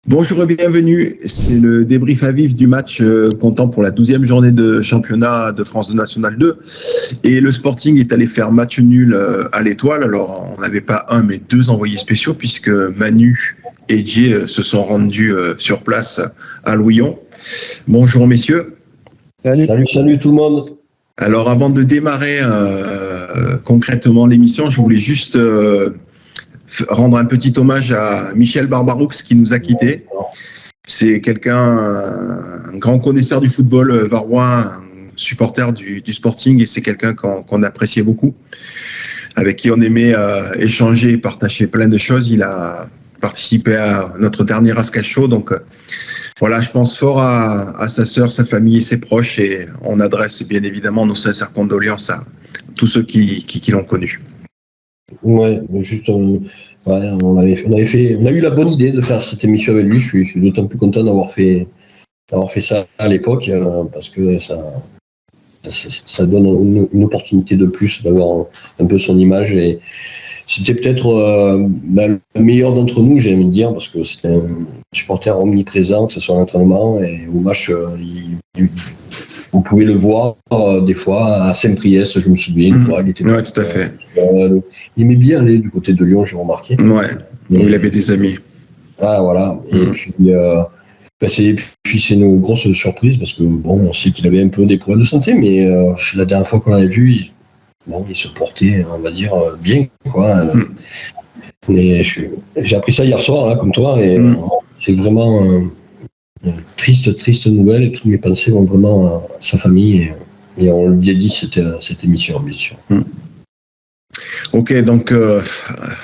Bonjour et bienvenue. C'est le débrief à vif du match comptant pour la 12e journée de championnat de France de National 2. Et le Sporting est allé faire match nul à l'Étoile. Alors, on n'avait pas un, mais deux envoyés spéciaux puisque Manu et Jay se sont rendus sur place à Louillon. Bonjour messieurs. Salut tout le monde. Alors, avant de démarrer concrètement l'émission, je voulais juste rendre un petit hommage à Michel Barbaroux qui nous a quittés. C'est un grand connaisseur du football varois, un supporter du Sporting, et c'est quelqu'un qu'on appréciait beaucoup, avec qui on aimait échanger et partager plein de choses. Il a participé à notre dernier Rascal Show, donc voilà, je pense fort à sa sœur, sa famille et ses proches, et on adresse bien évidemment nos sincères condoléances à tous ceux qui l'ont connu. Ouais, juste, on a eu la bonne idée de faire cette émission avec lui. Je suis d'autant plus content d'avoir fait ça à l'époque, parce que ça donne une opportunité de plus d'avoir un peu son image, et c'était peut-être le meilleur d'entre nous, j'ai envie de dire, parce que c'était un supporter omniprésent, que ce soit à l'entraînement et au match. Vous pouvez le voir des fois à Saint-Priest, je me souviens une fois. Oui, tout à fait. Il aimait bien aller du côté de Lyon, j'ai remarqué. Ouais, il avait des amis. Ah voilà, et puis c'est une grosse surprise, parce que bon, on sait qu'il avait un peu des problèmes de santé, mais la dernière fois qu'on l'avait vu, il se portait, on va dire, bien, quoi. Mais j'ai appris ça hier soir, là, comme toi, et c'est vraiment triste nouvelle, et toutes mes pensées vont vraiment à sa famille, et on lui a dit cette émission, bien sûr. Ok, donc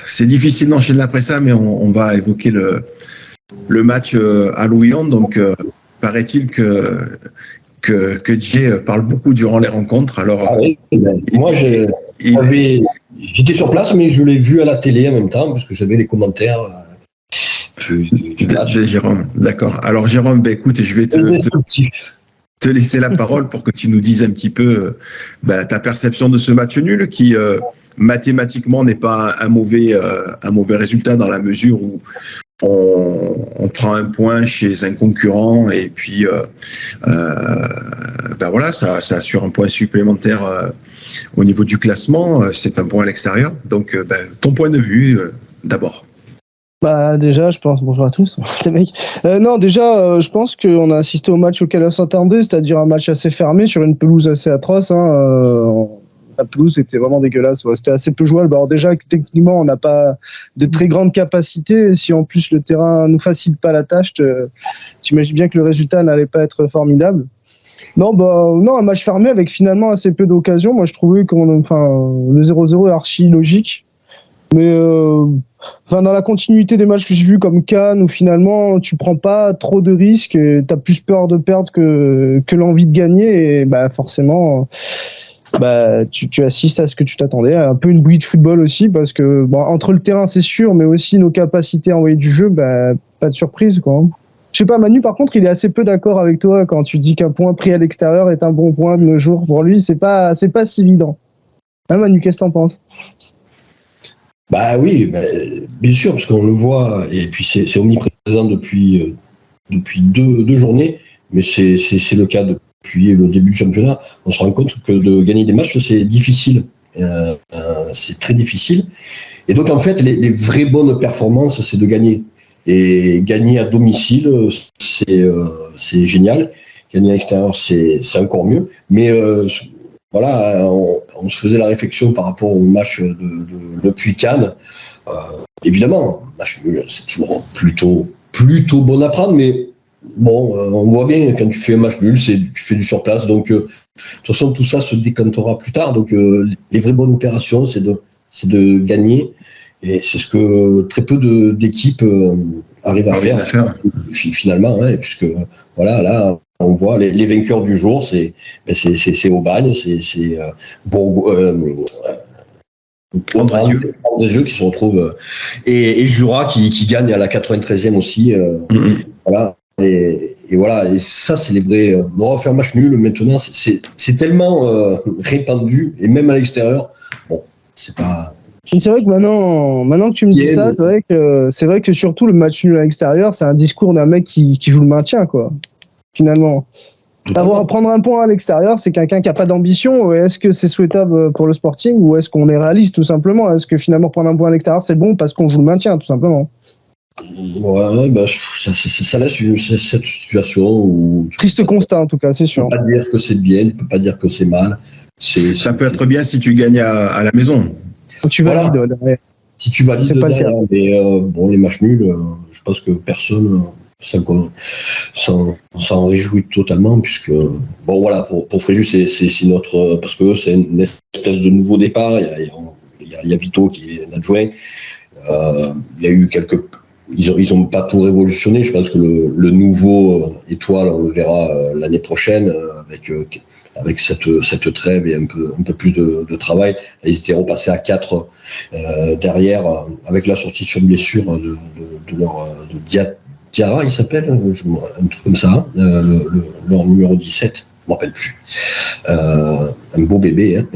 c'est difficile d'enchaîner après ça, mais on va évoquer le match à Louillon. Donc paraît-il que Jay parle beaucoup durant les rencontres. Alors, moi j'étais sur place, mais je l'ai vu à la télé en même temps, parce que j'avais les commentaires de Jérôme. D'accord. Alors Jérôme, écoute, je vais te laisser la parole pour que tu nous dises un petit peu ta perception de ce match nul qui mathématiquement n'est pas un mauvais résultat, dans la mesure où on prend un point chez un concurrent, et puis voilà, ça assure un point supplémentaire au niveau du classement. C'est un point à l'extérieur. Donc ton point de vue d'abord. Déjà, je pense, bonjour à tous, les mecs. Je pense qu'on a assisté au match auquel on s'attendait, c'est-à-dire un match assez fermé sur une pelouse assez atroce. La pelouse était vraiment dégueulasse, c'était assez peu jouable. Alors déjà, techniquement, on n'a pas de très grande capacité. Si en plus le terrain nous facilite pas la tâche, t'imagines bien que le résultat n'allait pas être formidable. Non, un match fermé avec finalement assez peu d'occasions. Moi, je trouvais que le 0-0 est archi logique. Mais dans la continuité des matchs que j'ai vus comme Cannes, où finalement tu prends pas trop de risques, tu as plus peur de perdre que l'envie de gagner, et forcément tu assistes à ce que tu t'attendais, un peu une bouillie de football aussi, parce que entre le terrain c'est sûr, mais aussi nos capacités à envoyer du jeu, pas de surprise, quoi. Je sais pas, Manu, par contre, il est assez peu d'accord avec toi quand tu dis qu'un point pris à l'extérieur est un bon point de nos jours. Pour lui, c'est pas si évident. Hein, Manu, qu'est-ce que t'en penses? Oui, bien sûr, parce qu'on le voit, et puis c'est omniprésent depuis deux journées, mais c'est le cas depuis le début du championnat. On se rend compte que de gagner des matchs, c'est difficile. C'est très difficile. Et donc, en fait, les vraies bonnes performances, c'est de gagner. Et gagner à domicile, c'est génial. Gagner à l'extérieur, c'est encore mieux. Mais voilà, on se faisait la réflexion par rapport au match de Puy-Cannes. Évidemment, match nul, c'est toujours plutôt bon à prendre, mais bon, on voit bien, quand tu fais un match nul, tu fais du surplace. Donc, de toute façon, tout ça se décantera plus tard. Donc, les vraies bonnes opérations, c'est de gagner. Et c'est ce que très peu d'équipes arrivent à faire finalement, puisque voilà, là, on voit les vainqueurs du jour, c'est Aubagne, c'est Andrézieux qui se retrouve, et Jura qui gagne à la 93e aussi. Voilà. Et voilà, et ça, c'est les vrais. On va faire match nul maintenant, c'est tellement répandu, et même à l'extérieur, bon, c'est pas C'est vrai que maintenant que tu me dis ça, c'est vrai que surtout le match nul à l'extérieur, c'est un discours d'un mec qui joue le maintien, quoi. Finalement. Prendre un point à l'extérieur, c'est quelqu'un qui n'a pas d'ambition. Est-ce que c'est souhaitable pour le Sporting ou est-ce qu'on est réaliste tout simplement? Est-ce que finalement prendre un point à l'extérieur, c'est bon parce qu'on joue le maintien tout simplement? Ouais, bah, ça laisse cette situation où... Triste constat en tout cas, c'est sûr. Tu peux pas dire que c'est bien, tu peux pas dire que c'est mal. Ça peut être bien si tu gagnes à la maison. Tu valides derrière. Si tu valides derrière, mais bon, les matchs nuls, je pense que personne s'en réjouit totalement, puisque bon voilà, pour Fréjus c'est notre, parce que c'est une espèce de nouveau départ. Il y a Vito qui est l'adjoint. Il y a eu ils ont pas tout révolutionné. Je pense que le nouveau étoile, on le verra l'année prochaine avec cette trêve et un peu plus de travail. Ils étaient repassés à 4 derrière avec la sortie sur blessure de Diarra, il s'appelle, un truc comme ça, leur numéro 17, je me rappelle plus. Un beau bébé, hein.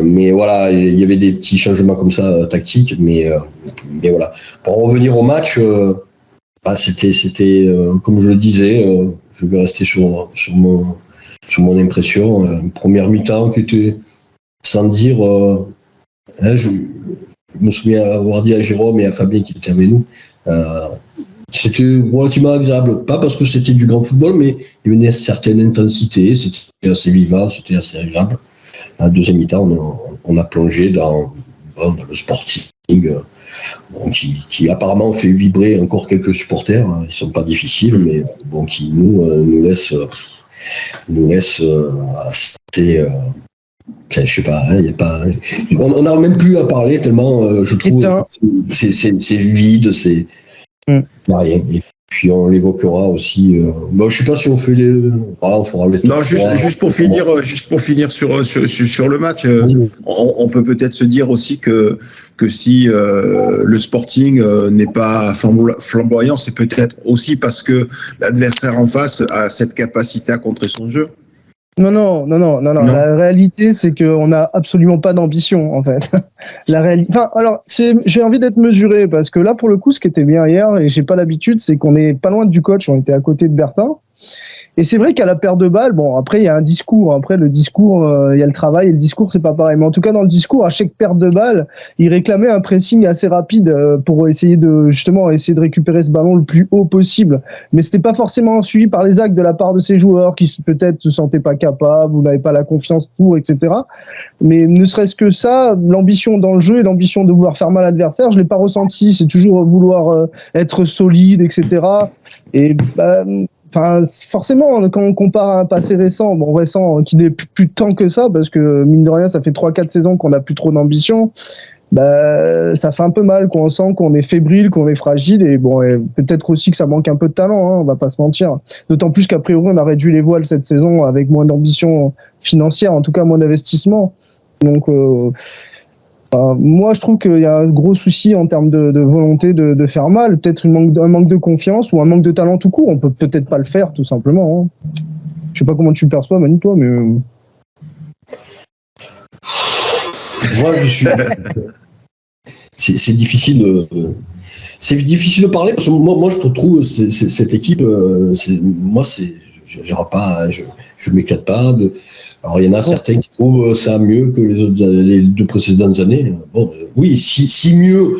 Mais voilà, il y avait des petits changements comme ça tactiques, mais voilà. Pour revenir au match, c'était comme je le disais, je vais rester sur mon impression, une première mi-temps qui était, sans dire, je me souviens avoir dit à Jérôme et à Fabien qui étaient avec nous, c'était relativement agréable, pas parce que c'était du grand football, mais il y avait une certaine intensité, c'était assez vivant, c'était assez agréable. À la deuxième mi-temps, on a plongé dans le Sporting, qui apparemment fait vibrer encore quelques supporters. Ils sont pas difficiles, mais bon, qui nous laissent assez. Je sais pas, il y a pas. On n'a même plus à parler tellement, je trouve, c'est vide, c'est. Il n'y a rien. Et puis on l'évoquera aussi. Bon, je sais pas si on fait les. On fera les. Non, juste pour finir sur le match, on peut peut-être se dire aussi que si le Sporting n'est pas flamboyant, c'est peut-être aussi parce que l'adversaire en face a cette capacité à contrer son jeu. Non. La réalité, c'est qu'on n'a absolument pas d'ambition, en fait. J'ai envie d'être mesuré parce que là, pour le coup, ce qui était bien hier, et j'ai pas l'habitude, c'est qu'on est pas loin du coach. On était à côté de Bertin. Et c'est vrai qu'à la perte de balle, bon, après, il y a un discours. Après, le discours, il y a le travail et le discours, c'est pas pareil. Mais en tout cas, dans le discours, à chaque perte de balle, il réclamait un pressing assez rapide pour essayer de récupérer ce ballon le plus haut possible. Mais c'était pas forcément suivi par les actes de la part de ces joueurs qui peut-être se sentaient pas capables ou n'avaient pas la confiance pour, etc. Mais ne serait-ce que ça, l'ambition dans le jeu et l'ambition de vouloir faire mal à l'adversaire, je l'ai pas ressenti. C'est toujours vouloir être solide, etc. Et, forcément, quand on compare à un passé récent qui n'est plus tant que ça, parce que mine de rien, ça fait 3-4 saisons qu'on n'a plus trop d'ambition, ça fait un peu mal, qu'on sent qu'on est fébrile, qu'on est fragile, et bon, et peut-être aussi que ça manque un peu de talent, on va pas se mentir. D'autant plus qu'a priori, on a réduit les voiles cette saison avec moins d'ambition financière, en tout cas moins d'investissement. Donc, moi, je trouve qu'il y a un gros souci en termes de volonté de faire mal, peut-être un manque de confiance ou un manque de talent tout court. On peut peut-être pas le faire, tout simplement. Je sais pas comment tu le perçois, Manu, toi, mais. Moi, je suis. C'est difficile de parler parce que moi je trouve cette équipe. Je m'éclate pas. Alors, il y en a certains qui trouvent ça mieux que les 2 précédentes années. Bon, oui, si mieux,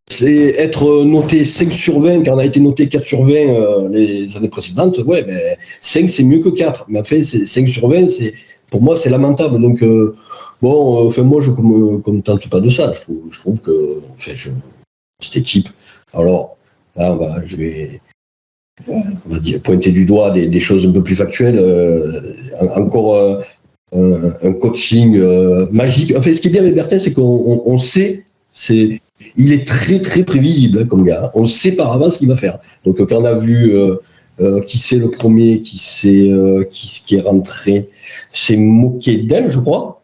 c'est être noté 5 sur 20 quand on a été noté 4 sur 20 les années précédentes, ouais, mais 5 c'est mieux que 4. Mais en fait, 5 sur 20, pour moi, c'est lamentable. Donc, moi, je me contente pas de ça. Je trouve que cette équipe, alors, là, on va dire, pointer du doigt des choses un peu plus factuelles, encore un coaching magique. En fait, ce qui est bien avec Bertin, c'est qu'on sait, il est très très prévisible comme gars. On sait par avance ce qu'il va faire. Donc quand on a vu qui c'est le premier, qui est rentré, c'est Mokedem, je crois.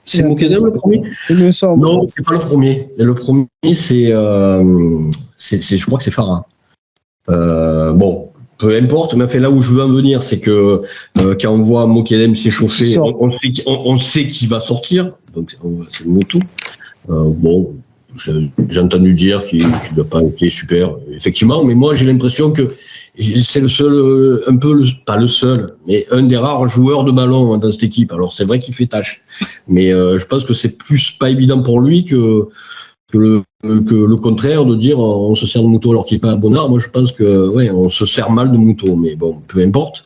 C'est Mokedem le premier? Non, c'est pas le premier. Le premier, c'est je crois que c'est Farah. Bon, peu importe, mais là où je veux en venir, c'est que quand on voit Mokedem s'échauffer, on sait qu'il va sortir, donc c'est le mot tout. Bon, j'ai entendu dire qu'il n'a pas été super, effectivement, mais moi j'ai l'impression que c'est le seul, pas le seul, mais un des rares joueurs de ballon dans cette équipe. Alors c'est vrai qu'il fait tâche, mais je pense que c'est plus pas évident pour lui que le contraire de dire on se sert de Muto alors qu'il n'est pas à Bonnard. Moi je pense que ouais, on se sert mal de Muto, mais bon, peu importe.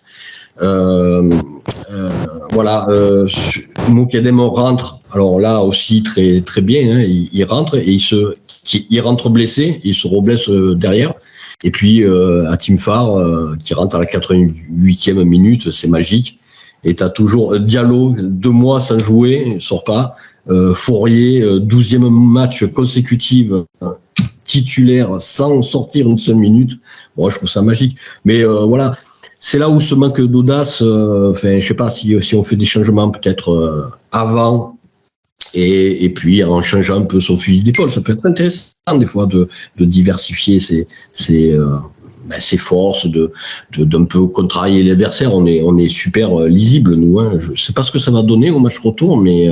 Voilà, Moukadem rentre. Alors là aussi très très bien, hein, il rentre et il rentre blessé, il se reblesse derrière. Et puis Hatim Fall qui rentre à la 88e minute, c'est magique. Et t'as toujours Diallo 2 mois sans jouer, il sort pas. Fourier 12e match consécutif titulaire sans sortir une seule minute. Bon, je trouve ça magique. Mais voilà, c'est là où ce manque d'audace. Enfin, je sais pas si on fait des changements peut-être avant et puis en changeant un peu son fusil d'épaule, ça peut être intéressant des fois de diversifier ses forces, d'un peu contrarier l'adversaire. On est super lisible nous. Hein. Je sais pas ce que ça va donner au match retour, mais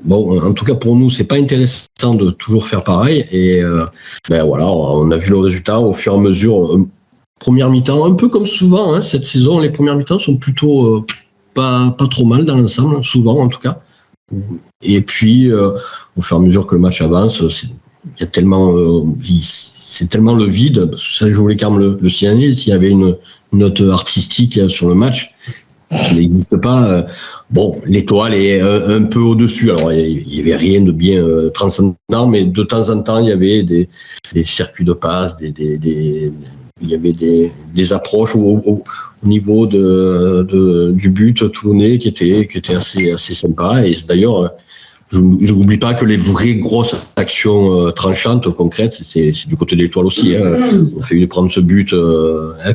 bon, en tout cas pour nous, c'est pas intéressant de toujours faire pareil. Et voilà, on a vu le résultat au fur et à mesure. Première mi-temps, un peu comme souvent, hein, cette saison, les premières mi-temps sont plutôt pas trop mal dans l'ensemble, souvent en tout cas. Et puis, au fur et à mesure que le match avance, il y a tellement, c'est tellement le vide. Parce que ça, je voulais quand même le signaler. S'il y avait une note artistique sur le match, qui n'existe pas. Bon, l'étoile est un peu au-dessus. Alors, il y avait rien de bien transcendant, mais de temps en temps, il y avait des circuits de passe, il y avait des approches au niveau du but toulonnais qui étaient assez sympa. Et d'ailleurs, je n'oublie pas que les vraies grosses actions tranchantes, concrètes, c'est du côté de l'Étoile aussi. Hein. On a failli prendre ce but,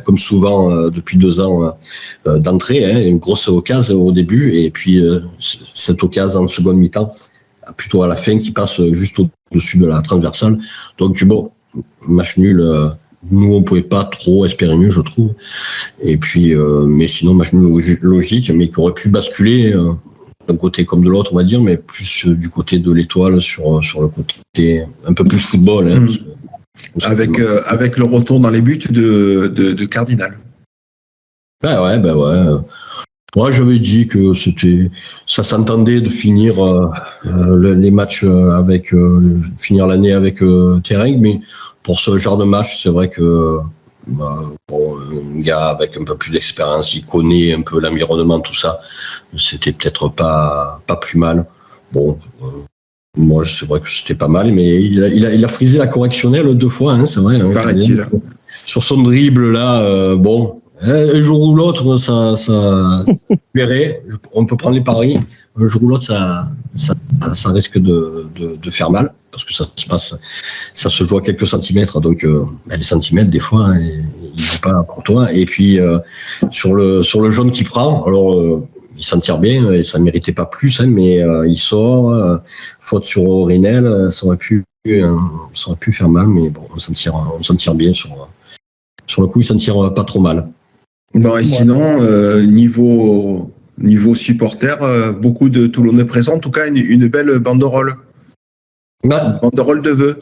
comme souvent depuis 2 ans d'entrée, hein, une grosse occasion au début, et puis cette occasion en seconde mi-temps, plutôt à la fin, qui passe juste au-dessus de la transversale. Donc bon, match nul. Nous, on pouvait pas trop espérer mieux, je trouve. Et puis, mais sinon, match nul logique, mais qui aurait pu basculer d'un côté comme de l'autre, on va dire, mais plus du côté de l'Étoile sur le côté un peu plus football. Hein, avec le retour dans les buts de Cardinal. Ben ouais. Moi, j'avais dit que ça s'entendait de finir les matchs finir l'année avec Tereng, mais pour ce genre de match, c'est vrai que un gars avec un peu plus d'expérience, il connaît un peu l'environnement, tout ça, c'était peut-être pas plus mal. Bon, moi, c'est vrai que c'était pas mal, mais il a frisé la correctionnelle 2 fois, hein, c'est vrai. Hein, paraît-il. Sur son dribble, là, bon. Un jour ou l'autre, ça verrait. On peut prendre les paris. Un jour ou l'autre, ça risque de faire mal parce que ça se joue à quelques centimètres. Donc, les centimètres, des fois, hein, ils jouent pas pour toi. Et puis, sur le jaune qu'il prend, alors, il s'en tire bien et ça ne méritait pas plus, hein, mais il sort, faute sur Rinel, ça aurait pu faire mal, mais bon, on s'en tire bien sur le coup, il s'en tire pas trop mal. Bon, et sinon, niveau supporter, beaucoup de Toulonnais présents, en tout cas une belle banderole. Une banderole de vœux.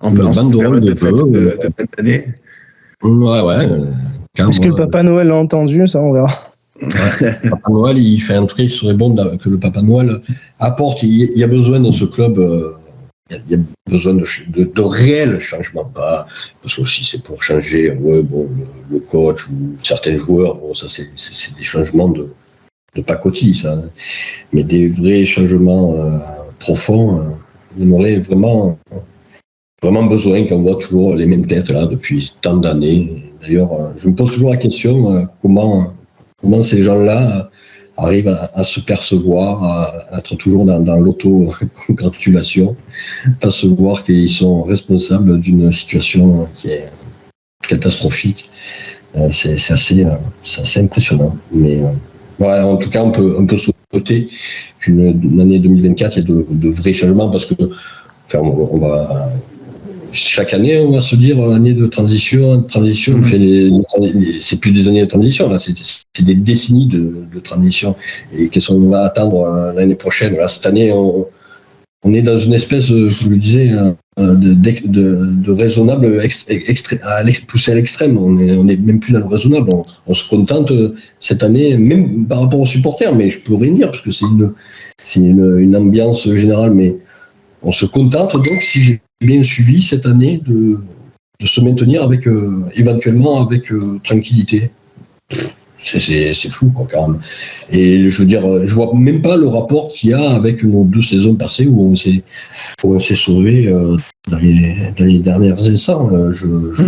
En banderole de vœux de fin d'année. Ouais. Est-ce que le Papa Noël a entendu? Ça, on verra. Ouais. Le Papa Noël, il fait un truc, il serait bon que le Papa Noël apporte. Il y a besoin dans ce club. Il y a besoin de réels changements, pas parce que aussi c'est pour changer le coach ou certains joueurs. Bon, ça c'est des changements de pacotille, ça. Mais des vrais changements profonds, on aurait vraiment besoin qu'on voit toujours les mêmes têtes là depuis tant d'années. D'ailleurs, je me pose toujours la question comment ces gens-là arrivent à se percevoir, à être toujours dans l'auto-congratulation, à se voir qu'ils sont responsables d'une situation qui est catastrophique. C'est assez impressionnant. Mais ouais, en tout cas, on peut souhaiter qu'une année 2024, il y ait de vrais changements parce que chaque année, on va se dire année de transition. C'est plus des années de transition, là, c'est des décennies de transition. Et qu'est-ce qu'on va attendre l'année prochaine? Là, cette année, on est dans une espèce, comme je le disais, de raisonnable poussé à l'extrême. On est même plus dans le raisonnable. On se contente cette année, même par rapport aux supporters, mais je peux rien dire parce que c'est une ambiance générale, mais on se contente donc, si j'ai bien suivi cette année, de se maintenir avec éventuellement avec tranquillité. C'est fou, quoi, quand même. Et je veux dire, je vois même pas le rapport qu'il y a avec nos 2 saisons passées où on s'est sauvé dans les dernières instants.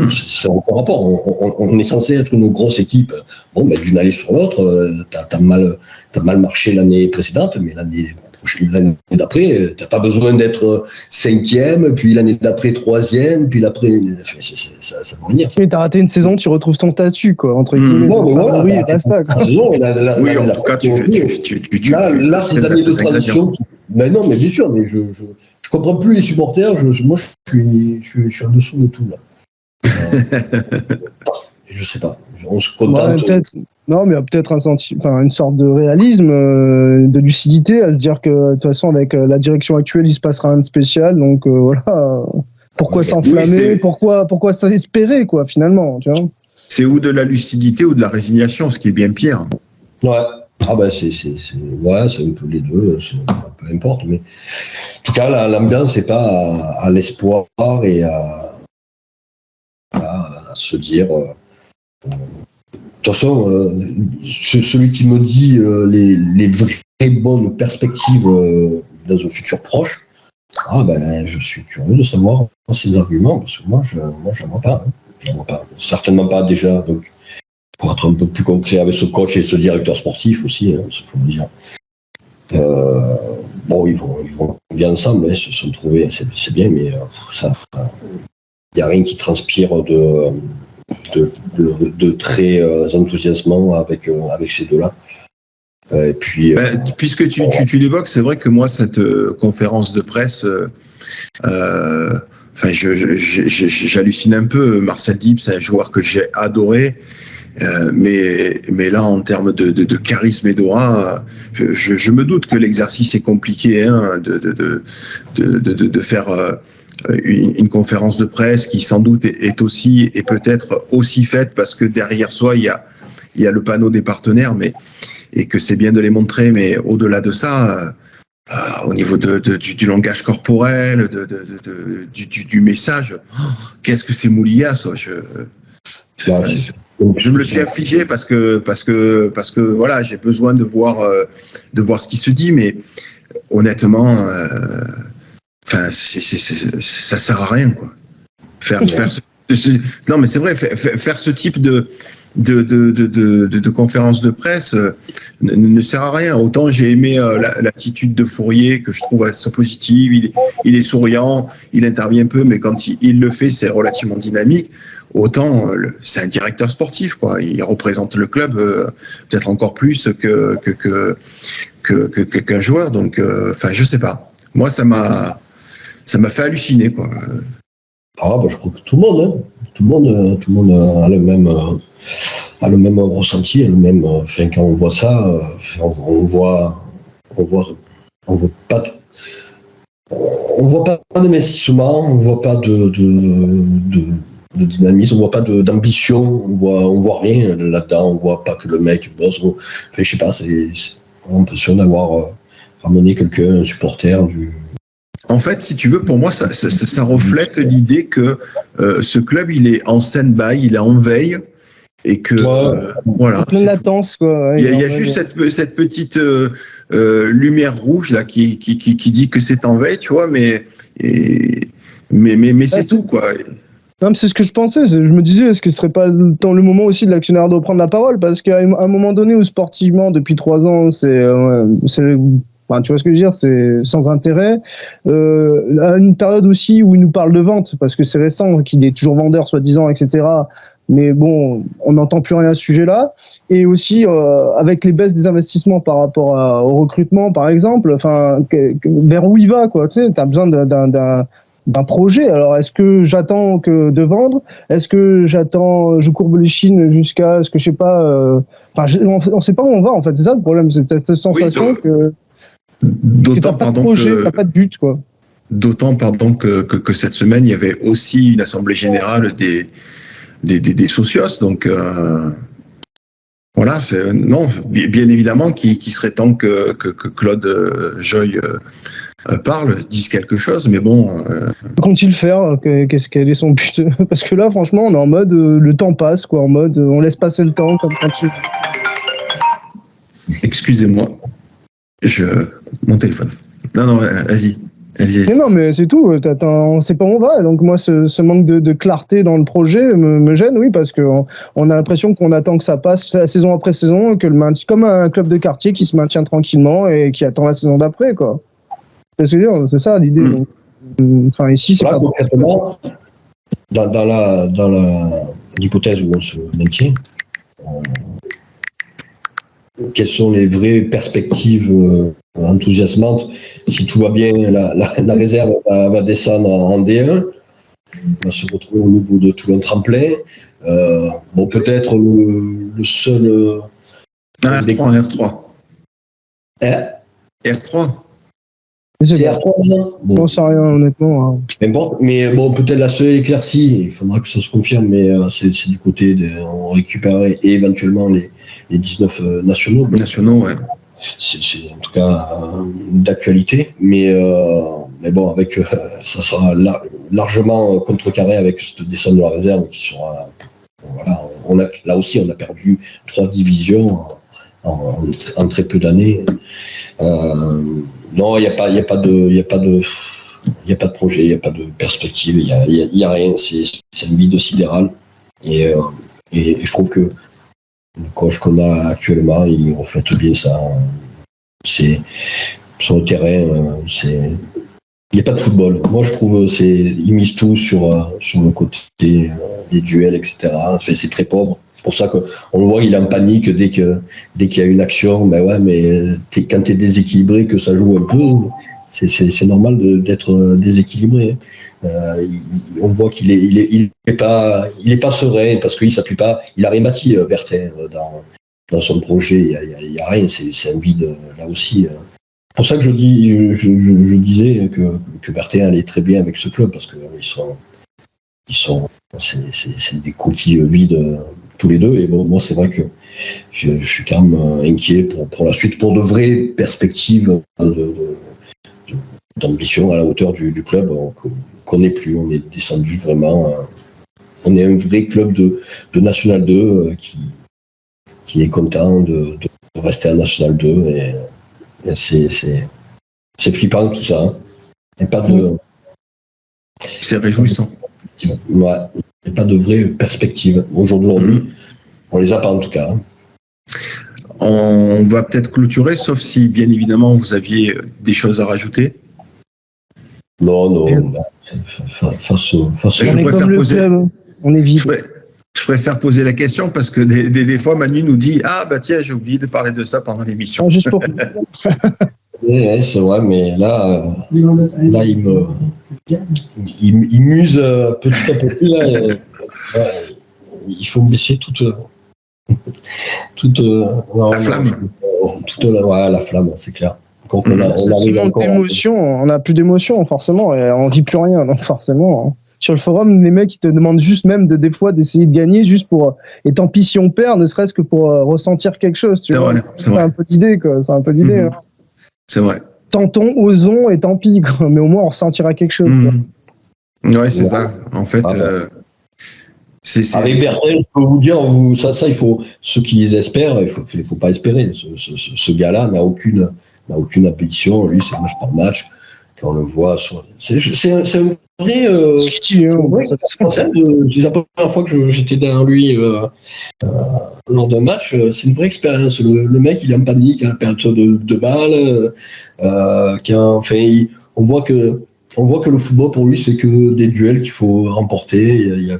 C'est aucun rapport. On est censé être une grosse équipe. Bon, ben, d'une année sur l'autre, t'as mal marché l'année précédente, mais l'année d'après, t'as pas besoin d'être 5e, puis l'année d'après 3e, puis l'après, ça va venir. Mais t'as raté une saison, tu retrouves ton statut, quoi, entre guillemets. Non, mais voilà, oui, basta, quoi. Oui, en tout cas, là, ces années de transition. Mais non, mais bien sûr, mais je comprends plus les supporters. Moi, je suis en dessous de tout, là. Je sais pas. On se contente. Non, mais il y a peut-être une sorte de réalisme, de lucidité, à se dire que de toute façon, avec la direction actuelle, il se passera rien de spécial. Donc voilà. Pourquoi s'enflammer? Pourquoi s'espérer, quoi, finalement, tu vois? C'est ou de la lucidité ou de la résignation, ce qui est bien pire. Ouais. Ah ben c'est un peu les deux, peu importe, mais en tout cas l'ambiance n'est pas à l'espoir et à se dire. De toute façon, celui qui me dit les vraies bonnes perspectives dans un futur proche, je suis curieux de savoir ses arguments, parce que moi j'en vois pas. J'en vois pas. Certainement pas déjà, donc pour être un peu plus concret avec ce coach et ce directeur sportif aussi, il faut le dire. Ils vont bien ensemble, ils se sont trouvés, c'est bien, mais ça, il n'y a rien qui transpire de très enthousiasmant avec ces deux-là. Et puis, puisque tu l'évoques, c'est vrai que moi, cette conférence de presse, j'hallucine un peu. Marcel Diep, c'est un joueur que j'ai adoré. Mais là, en termes de charisme et d'aura, je me doute que l'exercice est compliqué, hein, de faire une conférence de presse qui sans doute est peut-être aussi faite parce que derrière soi il y a le panneau des partenaires, et que c'est bien de les montrer, mais au-delà de ça, au niveau du langage corporel, du message, qu'est-ce que c'est Moulias, ça. Je me le suis affligé parce que voilà, j'ai besoin de voir ce qui se dit, mais honnêtement, ça sert à rien, quoi. Non, mais c'est vrai, faire ce type de conférence de presse ne sert à rien. Autant j'ai aimé l'attitude de Fourier, que je trouve assez positive. Il est souriant, il intervient peu, mais quand il le fait, c'est relativement dynamique. Autant c'est un directeur sportif, quoi. Il représente le club peut-être encore plus qu'un joueur. Donc, je sais pas. Moi, ça m'a fait halluciner, quoi. Je crois que tout le monde, hein. Tout le monde a le même ressenti, quand on voit ça, on voit pas d'investissement, on voit pas de dynamisme, on voit pas d'ambition, on voit rien là-dedans, on voit pas que le mec bosse. Je sais pas, on a l'impression d'avoir ramené un supporter du. En fait, si tu veux, pour moi, ça reflète l'idée que ce club, il est en stand-by, il est en veille, et que voilà. Plein de latence, quoi. Il y a juste cette petite lumière rouge là qui dit que c'est en veille, tu vois, mais c'est tout, quoi. Non, c'est ce que je pensais. Je me disais, est-ce que ce serait pas le moment aussi de l'actionnaire de reprendre la parole, parce qu'à un moment donné où sportivement, depuis 3 ans, tu vois ce que je veux dire, c'est sans intérêt. À une période aussi où il nous parle de vente, parce que c'est récent, qu'il est toujours vendeur, soi-disant, etc. Mais bon, on n'entend plus rien à ce sujet-là. Et aussi, avec les baisses des investissements par rapport au recrutement, par exemple, vers où il va, quoi. Tu sais, t'as besoin d'un projet. Alors, est-ce que j'attends que de vendre? Est-ce que je courbe les chines jusqu'à ce que je sais pas. On sait pas où on va en fait. C'est ça le problème, c'est cette sensation que t'as pas de projet, t'as pas de but, quoi. D'autant, que cette semaine, il y avait aussi une assemblée générale des socios. Donc, voilà, non, bien évidemment qu'il serait temps que Claude Joy dise quelque chose, mais bon. Qu'ont-il faire? Quel est son but? Parce que là, franchement, on est en mode le temps passe, quoi, en mode on laisse passer le temps comme quand tu. Excusez-moi, mon téléphone. Non, vas-y. Mais non, mais c'est tout. On sait pas où on va. Donc moi, ce manque de clarté dans le projet me gêne, oui, parce que on a l'impression qu'on attend que ça passe saison après saison, que comme un club de quartier qui se maintient tranquillement et qui attend la saison d'après, quoi. C'est ça l'idée. Enfin, ici, c'est pas concrètement dans l'hypothèse où on se maintient. Quelles sont les vraies perspectives enthousiasmantes? Si tout va bien, la réserve va descendre en D1, va se retrouver au niveau de Toulon Tremplin. Peut-être le seul. R3. Hein? R3. C'est R3, non? Bon. On sait rien, honnêtement. Hein. Mais peut-être la seule éclaircie, il faudra que ça se confirme, mais c'est du côté on récupérerait éventuellement les 19 nationaux. Nationaux, ouais. C'est en tout cas d'actualité, mais bon, avec ça sera largement contrecarré avec cette descente de la réserve qui sera. Voilà, là aussi, on a perdu 3 divisions en très peu d'années. Non, il n'y a pas de projet, il n'y a pas de perspective, il y a rien. C'est une vide sidérale. Et je trouve que le coach qu'on a actuellement, il reflète bien ça. C'est sur le terrain, il n'y a pas de football. Moi, je trouve ils misent tout sur le côté des duels, etc. Enfin, c'est très pauvre. C'est pour ça qu'on le voit, il est en panique dès qu'il y a une action. Ben ouais, mais quand tu es déséquilibré, que ça joue un peu, c'est normal d'être déséquilibré. On voit qu'il est pas serein parce qu'il s'appuie pas. Il a rien bâti, Bertin, dans son projet. Il y a rien. C'est un vide là aussi. C'est pour ça que je disais que Bertin allait très bien avec ce club parce que c'est des coquilles vides tous les deux. Et bon, c'est vrai que je suis quand même inquiet pour la suite, pour de vraies perspectives d'ambition à la hauteur du club qu'on n'est plus. On est descendu vraiment. On est un vrai club de National 2 qui est content de rester à National 2. Et c'est flippant tout ça. Hein. Et pas de. C'est réjouissant. Ouais, il n'y a pas de vraie perspective. Aujourd'hui, on les a pas en tout cas. On va peut-être clôturer, sauf si, bien évidemment, vous aviez des choses à rajouter. Non. Face on est comme le club, on est vif. Je préfère poser la question parce que des fois, Manu nous dit « Ah, bah tiens, j'ai oublié de parler de ça pendant l'émission. » Juste pour... Ouais, c'est vrai, mais là il muse petit à petit. Là, il faut baisser toute la flamme. La flamme, c'est clair. On n'a plus d'émotion, forcément, et on vit plus rien, donc forcément. Hein. Sur le forum, les mecs ils te demandent juste même des fois d'essayer de gagner, juste pour. Et tant pis si on perd, ne serait-ce que pour ressentir quelque chose. Tu vois. C'est un peu l'idée, quoi. C'est un peu l'idée. Hein. C'est vrai. Tentons, osons, et tant pis, quoi. Mais au moins on ressentira quelque chose. Ouais, c'est ça. En fait. Avec Bertin, je peux vous dire, ça, il faut ceux qui les espèrent, il faut pas espérer. Ce gars-là n'a aucune ambition. Lui, c'est match par match. Quand on le voit, c'est un vrai. C'est la première fois que j'étais derrière lui lors d'un match. C'est une vraie expérience. Le mec, il est en panique à la perte de balles. On voit que le football pour lui, c'est que des duels qu'il faut remporter. Il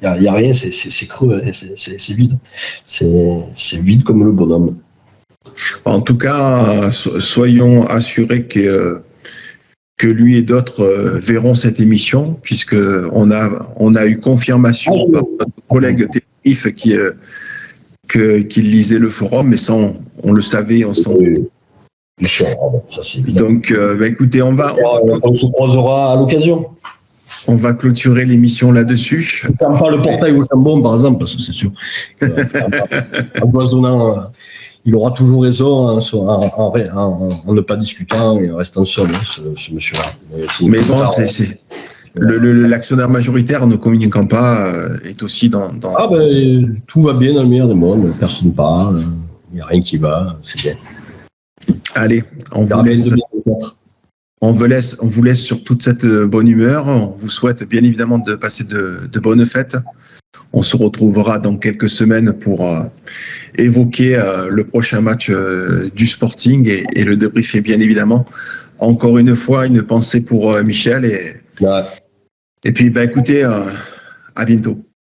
y a rien. C'est creux. Hein, c'est vide. C'est vide comme le bonhomme. En tout cas, soyons assurés que que lui et d'autres verront cette émission, puisque on a eu confirmation par notre collègue Tenerife qu'il lisait le forum, mais ça on le savait, on s'en doutait. Ça, c'est évident. Donc, écoutez, on se croisera à l'occasion. On va clôturer l'émission là-dessus. Je ne ferme pas le portail au chambon, par exemple, parce que c'est sûr. En cloisonnant, il aura toujours raison en ne pas discutant et en restant seul, ce monsieur-là. Mais bon, l'actionnaire majoritaire, ne communiquant pas, est aussi dans... tout va bien dans le meilleur des mondes, personne ne parle, il n'y a rien qui va, c'est bien. Allez, on vous laisse sur toute cette bonne humeur. On vous souhaite bien évidemment de passer de bonnes fêtes. On se retrouvera dans quelques semaines pour évoquer le prochain match du Sporting et le débriefer bien évidemment. Encore une fois, une pensée pour Michel et puis écoutez, à bientôt.